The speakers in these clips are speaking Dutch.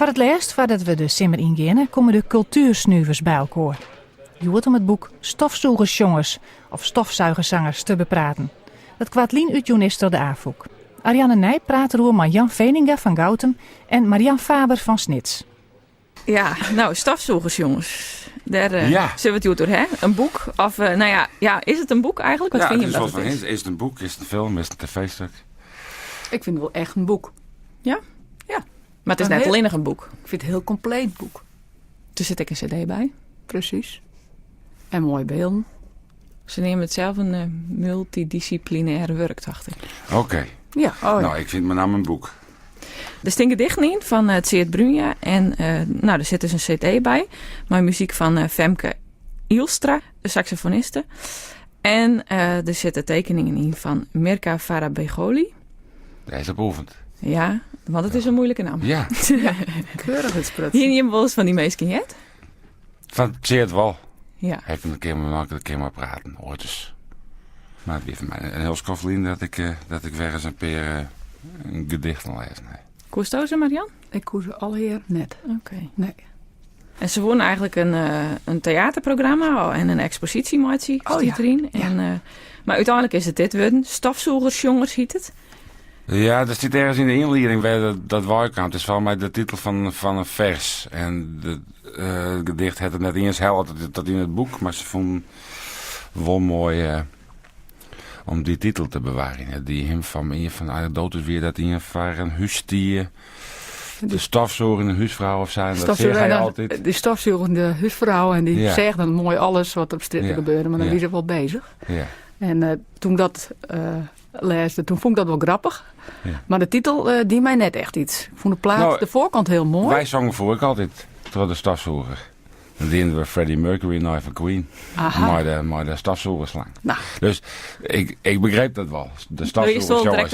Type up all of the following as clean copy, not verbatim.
Voor het laatst, voordat we de simmer ingaan, komen de cultuursnuvers bij elkaar. Je hoort om het boek Stofzoegersjongens of Stofzuigerzangers te bepraten. Dat kwaad Lien uit Junister de Afoek. Ariane Nij praat erover met Jan Veninga van Gautem en Marian Faber van Snits. Ja, nou, stofzoegersjongens. Daar zullen we het door, hè? Een boek? Of, is het een boek eigenlijk? Wat vind je dat het is? Is het een boek? Is het een film? Is het een tv-stuk? Ik vind het wel echt een boek. Ja? Ja. Maar het is net alleen nog een boek. Ik vind het een heel compleet boek. Er zit ook een cd bij. Precies. En mooie beelden. Ze nemen het zelf een multidisciplinaire werk, dacht ik. Oké. Ja. Oh, nou, ik vind met name een boek. Er stinken dichten in van het Seert Brunja. En er zit dus een cd bij. Maar muziek van Femke Ilstra, de saxofoniste. En er zitten tekeningen in van Mirka Farabegoli. Hij is beoefend. Ja, want het is een moeilijke naam. Ja. keurig het sprutsen. Hier niet wel eens van die meisjes jet? Van Seert wel. Ja. Heb ik een keer maar praten, ooit eens. Maar het blijft mij een heel skoflien dat ik weer eens een keer een gedicht lees. Nee. Koestozen, Marian? Ik koes ze alle hier net. Oké. Nee. En ze wonen eigenlijk een theaterprogramma en een expositiemaatje erin. Ja. En, maar uiteindelijk is het dit worden. Stofzoegersjongens heet het. Ja, dat zit ergens in de inleiding bij dat waarkamp. Het is wel mij de titel van een vers. En het gedicht had het net eens heel dat in het boek. Maar ze vonden wel mooi om die titel te bewaren. Die hem van dood is weer dat hij van een huisdier... De stofzuiger een huisvrouw of zijn, dat zeg hij altijd. Die stofzuigende huisvrouw en die zegt dan mooi alles wat op straat gebeurde, maar dan is ze wel bezig. Ja. En toen dat leesde, toen vond ik dat wel grappig. Ja. Maar de titel die mij net echt iets. Ik vond de plaat, de voorkant heel mooi. Wij zongen voor ik altijd door de stofzuiger. Dan dienden we Freddie Mercury en van Queen. Maar de stofzuigerslang. Nou. Dus ik begreep dat wel. De stofzuigersjongens.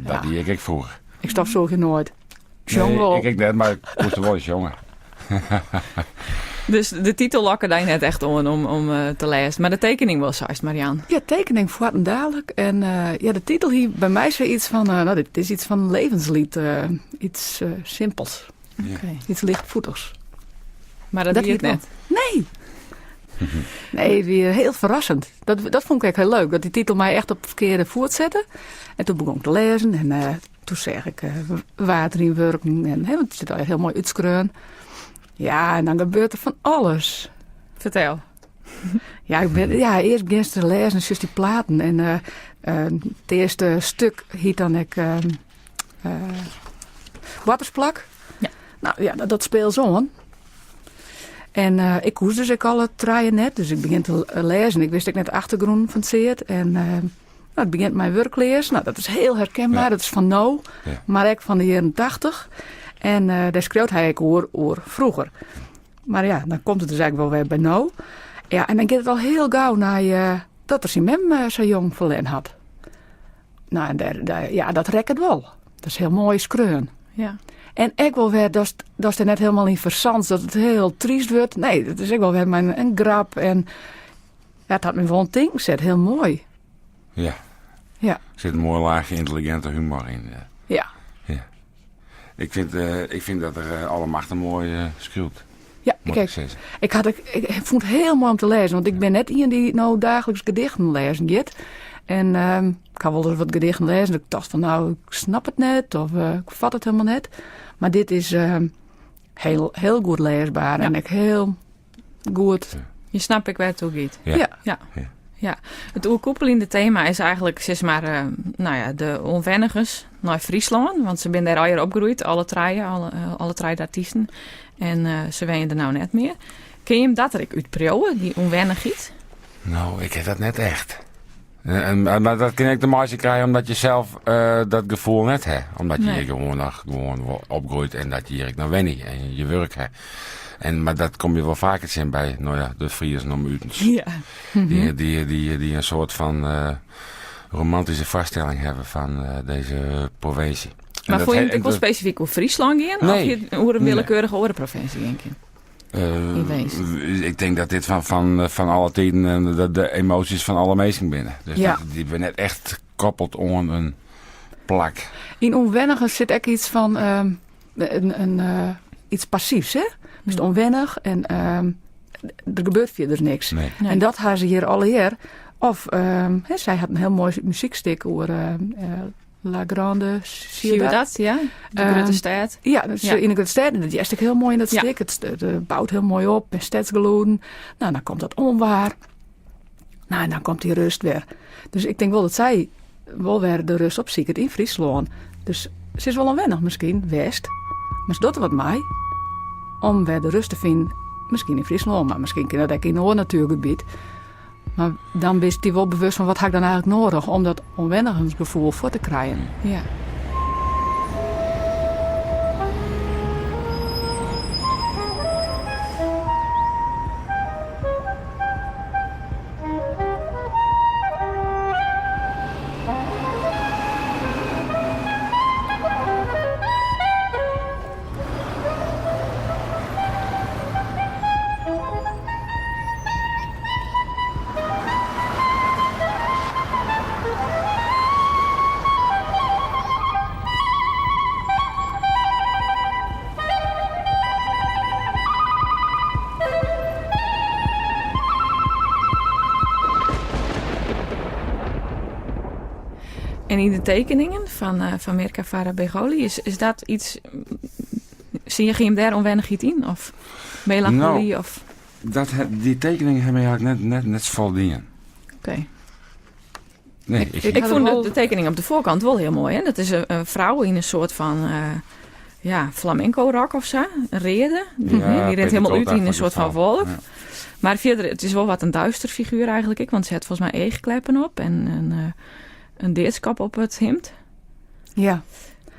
Dat die ik vroeger. Ik stofzuig je nooit. Nee, ik net, maar ik moest wel eens jongen. Dus de titel lokken daar net echt om te lezen. Maar de tekening wel zoist, Marianne. Ja, tekening voor en dadelijk. En de titel hier bij mij is iets van... dit is iets van een levenslied. Iets simpels. Okay. Iets lichtvoetigs. Maar dat doe je het net? Nee. Nee, weer heel verrassend. Dat vond ik echt heel leuk. Dat die titel mij echt op het verkeerde voet zette. En toen begon ik te lezen. En toen zeg ik water in werken. En want het zit al heel mooi uitskreun. Ja, en dan gebeurt er van alles. Vertel. Eerst begin ik te lezen. Dus die platen. En het eerste stuk hiet dan ik... Watersplak. Ja. Nou ja, dat speelt zo. En ik koes dus ik al het draaien net. Dus ik begin te lezen. Ik wist ik net de achtergrond van het zeert. En het begint mijn werklees. Nou, dat is heel herkenbaar. Ja. Dat is van nou. Ja. Maar ik van de jaren 80. En daar schreeuwt hij ik oor vroeger. Maar ja, dan komt het dus eigenlijk wel weer bij nou. Ja, en dan gaat het al heel gauw naar dat er zijn mem zo jong verleden had. Nou, en dat rekt het wel. Dat is heel mooi skreun. Ja. En ik wil weer, dat is er net helemaal niet verzand, dat het heel triest wordt. Nee, dat is ik wel weer een grap. En ja, het had me wel een ding gezet, heel mooi. Ja. Ja. Er zit een mooi laagje intelligente humor in. Ja. Ja. Ik vind dat er alle machten mooi schuilt. Ja, ik vond het heel mooi om te lezen. Want ik ben net iemand die nou dagelijks gedichten lezen gaat. En ik had wel eens wat gedichten lezen. En ik dacht van nou, ik snap het net. Of ik vat het helemaal net. Maar dit is heel, heel goed leesbaar. Ja. En ik heel goed. Ja. Je snapt ik waar het toe gaat. Ja. Het oerkoepelende thema is eigenlijk zeg maar, de onwennigers naar Friesland. Want ze zijn daar al hier opgegroeid. Alle drie artiesten. En ze wenen er nou net meer. Ken je hem dat er ik uitpreuwen, die onwennigheid? Nou, ik heb dat net echt. Maar dat kan ik de marge krijgen omdat je zelf dat gevoel net hebt. Omdat je hier gewoon opgroeit en dat je hier nou wennig en je werk hebt. Maar dat kom je wel vaker zien bij de Friers en Mutens. Ja. Die een soort van romantische vaststelling hebben van deze provincie. Maar vond je het ook wel specifiek over Friesland gaan? Nee. Of je over een willekeurige andere provincie denk je? Ik denk dat dit van alle tijden de emoties van alle mensen binnen. Dus die ben net echt gekoppeld aan een plak. In onwennigers zit ook iets van iets passiefs, hè? Dus onwennig en er gebeurt verder niks. Nee. Nee. En dat hadden ze hier al eer. Of zij had een heel mooi muziekstuk over La Grande Ciudad. Ciudad, ja. De grote stad. Ja, dus Ja. in de stad. En dat is ook heel mooi in dat Ja. stuk. Het bouwt heel mooi op. Met stadsgeluiden. Nou, dan komt dat onwaar. Nou, en dan komt die rust weer. Dus ik denk wel dat zij wel weer de rust opzieken in Friesland. Dus ze is wel onwennig misschien, West. Maar ze doet er wat mij. Om weer de rust te vinden. Misschien in Friesland, maar misschien kan dat ook in een natuurgebied. Maar dan is hij wel bewust van wat heb ik dan eigenlijk nodig om dat onwennigheidsgevoel voor te krijgen. Ja. En in de tekeningen van Mirka Farabegoli, is dat iets... Zie je hem daar onwennig iets in? Of melancholie? Nou. Of... Die tekeningen hebben eigenlijk net voldienen. Oké. Nee, Ik vond de tekening op de voorkant wel heel mooi. Hè? Dat is een vrouw in een soort van flamenco-rok of zo. Een rede. Die rent helemaal uit in een soort van wolf. Ja. Maar verder, het is wel wat een duister figuur eigenlijk. Want ze had volgens mij eegkleppen op en een deerskap op het hemd. Ja.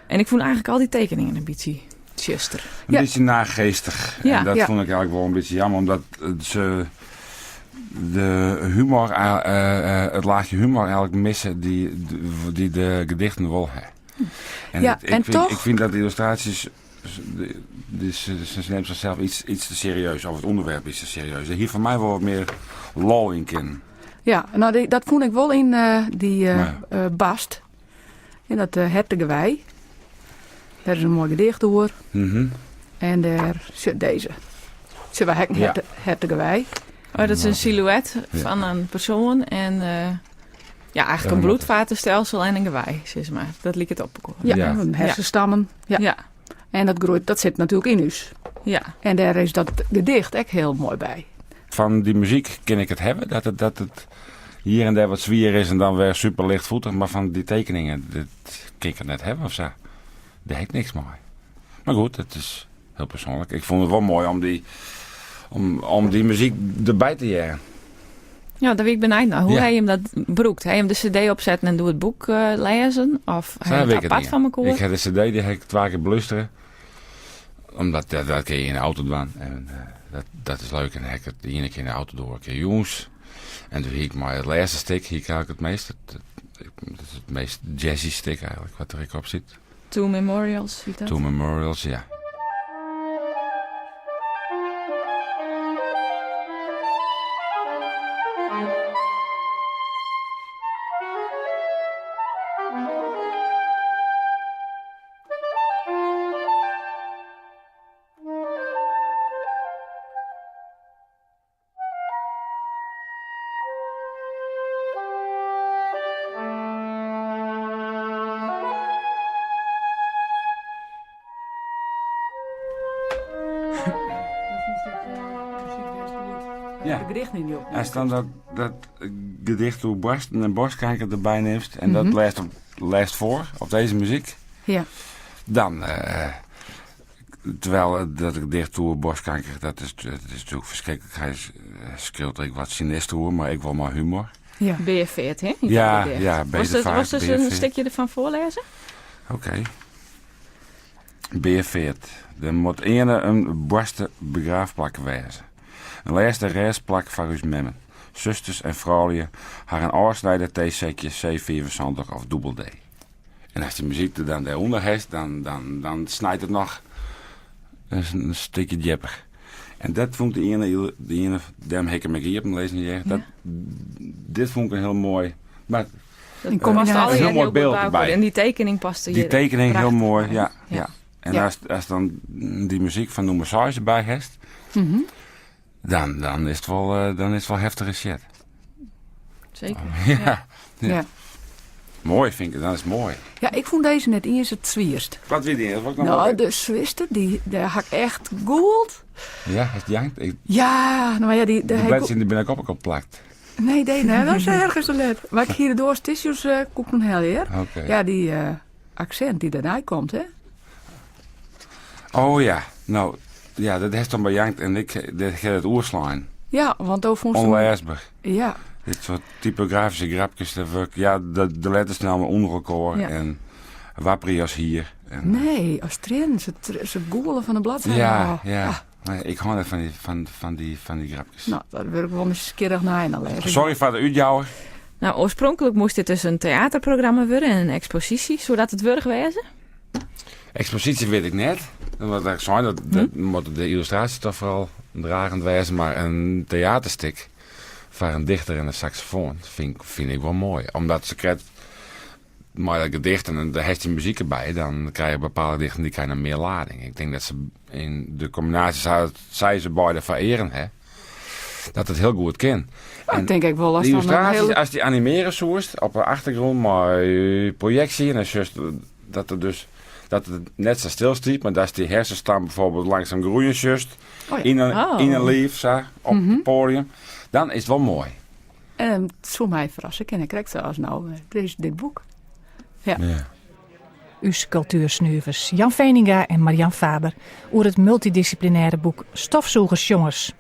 En ik vond eigenlijk al die tekeningen een beetje tjuster. Een beetje nageestig. Ja. En dat Ja. vond ik eigenlijk wel een beetje jammer, omdat ze de humor, het laagje humor eigenlijk missen die de gedichten wel hebben. En Ja, en toch- ik vind dat de illustraties, ze neemt zichzelf iets te serieus, of het onderwerp is te serieus. Hier voor mij wel wat meer lol in kin. Ja, nou dat vond ik wel in die Ja. Bast. In dat Hertige Wei. Daar is een mooi gedicht door. Mhm. En daar zit deze. Ze was Ja. Hertige Wei. Oh, dat is een silhouet Ja. van een persoon en eigenlijk een bloedvatenstelsel en een gewei, zeg maar. Dat liep het op. Ja, Ja. een hersenstammen. Ja. Ja, En dat groeit, dat zit natuurlijk in us. ja. En daar is dat gedicht echt heel mooi bij. Van die muziek kan ik het hebben, dat het hier en daar wat zwier is en dan weer super lichtvoetig. Maar van die tekeningen, dat kan ik het net hebben of zo. Daar heeft niks mooi. Maar goed, het is heel persoonlijk. Ik vond het wel mooi om die muziek erbij te jaren. Ja, daar ben ik benieuwd naar. Hoe Ja. hij hem dat broekt? Hij hem de cd opzetten en doe het boek lezen? Of hij Zo weet het ik het apart niet. van elkaar? Ik heb de cd, die heb ik 2 keer belusteren. Omdat dat kun je in de auto doen. En dat is leuk. En dan heb ik het de ene keer in de auto door. Een keer jongens. En toen hiek ik maar het laatste stuk. Hier krijg ik het meest. Dat is het meest jazzy stuk eigenlijk. Wat er op zit. Two Memorials, ziet dat? Two Memorials, ja. Ja. De gedicht niet op. Als dan dat gedicht door Borst en Borstkijker erbij neemt. En dat leest voor op deze muziek. Ja. Dan, terwijl dat gedicht door Borstkijker, dat is natuurlijk verschrikkelijk. Hij schreeuwt ik wat sinister hoor, maar ik wil maar humor. Ja. BF40, hè? Ja, Was beter vaak. was er een stukje ervan voorlezen? Oké. B40. Er moet een borsten begraafplak wezen. Een laatste restplak van uw memmen. Zusters en vrouwen haar een oorsnijder theezetje C74 of dubbel D. En als de muziek er dan daaronder heeft, dan snijdt het nog een stukje dieper. En dat vond de ene daarom heb ik hem hier op hem lezen hier. Dit vond ik een heel mooi. Maar In Past combinatie. alle Een heel mooi goed beeld bij elkaar. erbij. En die tekening paste hier die tekening heel prachtig mooi, bij. ja. En Ja. als dan die muziek van Noemer Saus erbij hebt, Mhm. dan is het wel heftige shit. Zeker. Ja. Ja. Mooi vind ik het, dat is mooi. Ja, ik vond deze net eens het zwierst. Wat weet je? Dat wordt nog Nou, wel... de zwister, daar had ik echt goeld. Ja, het jankt. Ja, nou maar ja, die De hij bladjes in de binnenkop ook plakt. nee, dat is ergens te let. Maar ik hier door tissues koek een heel eer. Oké. Ja, die accent die erbij komt, hè? Oh ja, nou, ja, dat heeft dan bij jankt en ik gaat het oerslaan. Ja, want over ons. Onleesbaar. Ja, Dit soort typografische grapjes, ja, de letters snel met onrecord Ja. en waprios hier. En, nee, Australiën, ze googelen van de bladzijde. ja, Oh, ja. ah, Maar ik hou net van die grapjes. nou, dat wil ik wel eens een keer naar en lezen. Sorry voor de uitjouwer. Nou, oorspronkelijk moest dit dus een theaterprogramma worden en een expositie, zodat het wurg wezen. Expositie weet ik net. Wat ik zei, dat moet de illustratie toch vooral dragend wezen, maar een theaterstuk voor een dichter en een saxofoon vind ik wel mooi. Omdat ze krijgt maar dat gedicht en daar heeft je muziek erbij, dan krijg je bepaalde dichten die krijgen meer lading. Ik denk dat ze in de combinatie zij ze beide vereren, hè, dat het heel goed kan. Ja, ik denk ik wel als Die dan een illustraties, heel... als die animeren zoest op de achtergrond, maar projectie en dat het net zo stil stiet, maar dat die hersenstam bijvoorbeeld langzaam groeien just Oh ja. in een lief zo, op het podium, dan is het wel mooi. En het zou mij verrassen. En ik krijg zelfs nou dit boek. Ja. Us cultuursnuvers Jan Veninga en Marian Faber over het multidisciplinaire boek Stofzoegersjongens.